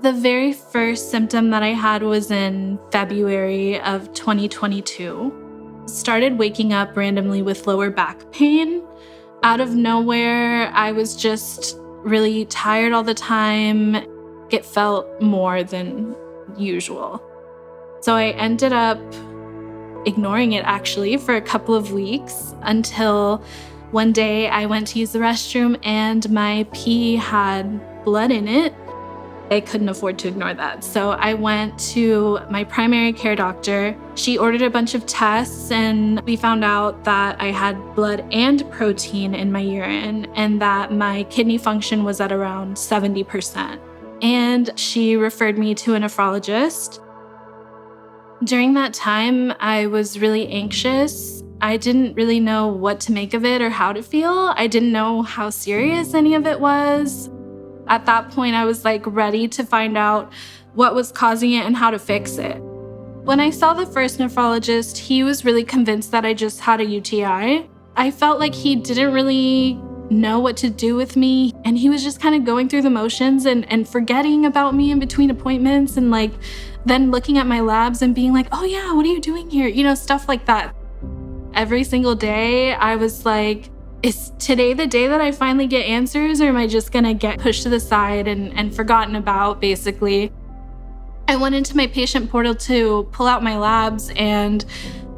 The very first symptom that I had was in February of 2022. Started waking up randomly with lower back pain. Out of nowhere, I was just really tired all the time. It felt more than usual. So I ended up ignoring it actually for a couple of weeks until one day I went to use the restroom and my pee had blood in it. I couldn't afford to ignore that. So I went to my primary care doctor. She ordered a bunch of tests and we found out that I had blood and protein in my urine and that my kidney function was at around 70%. And she referred me to a nephrologist. During that time, I was really anxious. I didn't really know what to make of it or how to feel. I didn't know how serious any of it was. At that point, I was ready to find out what was causing it and how to fix it. When I saw the first nephrologist, he was really convinced that I just had a UTI. I felt like he didn't really know what to do with me, and he was just kind of going through the motions and forgetting about me in between appointments and then looking at my labs and being like, oh yeah, what are you doing here? Stuff like that. Every single day, I was like, is today the day that I finally get answers, or am I just gonna get pushed to the side and forgotten about, basically? I went into my patient portal to pull out my labs and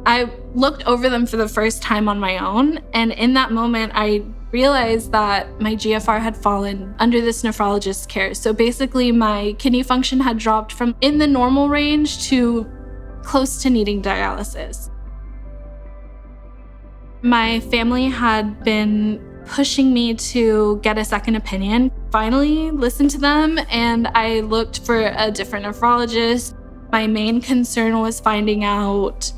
I looked over them for the first time on my own. And in that moment, I realized that my GFR had fallen under this nephrologist's care. So basically my kidney function had dropped from in the normal range to close to needing dialysis. My family had been pushing me to get a second opinion. Finally listened to them and I looked for a different nephrologist. My main concern was finding out,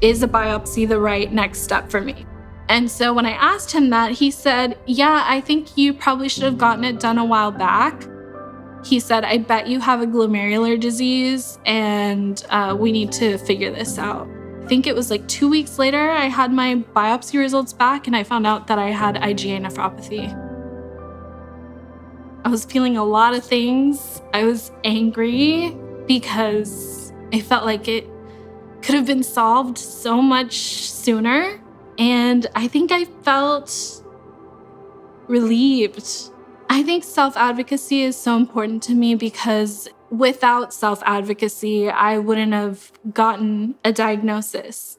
is a biopsy the right next step for me? And so when I asked him that, he said, yeah, I think you probably should have gotten it done a while back. He said, I bet you have a glomerular disease and we need to figure this out. I think it was 2 weeks later, I had my biopsy results back and I found out that I had IgA nephropathy. I was feeling a lot of things. I was angry because I felt like it could have been solved so much sooner. And I think I felt relieved. I think self-advocacy is so important to me because without self-advocacy, I wouldn't have gotten a diagnosis.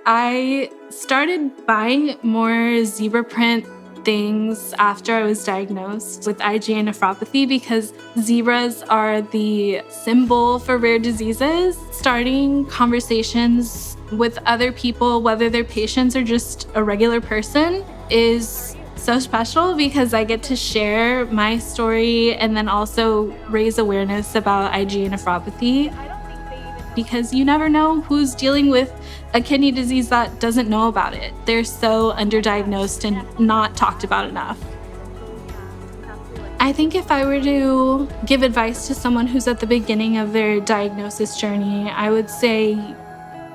I started buying more zebra print things after I was diagnosed with IgA nephropathy because zebras are the symbol for rare diseases. Starting conversations with other people, whether they're patients or just a regular person, is so special because I get to share my story and then also raise awareness about IgA nephropathy because you never know who's dealing with a kidney disease that doesn't know about it. They're so underdiagnosed and not talked about enough. I think if I were to give advice to someone who's at the beginning of their diagnosis journey, I would say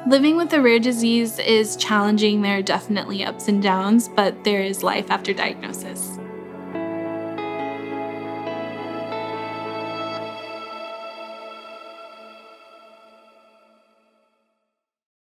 living with a rare disease is challenging. There are definitely ups and downs, but there is life after diagnosis.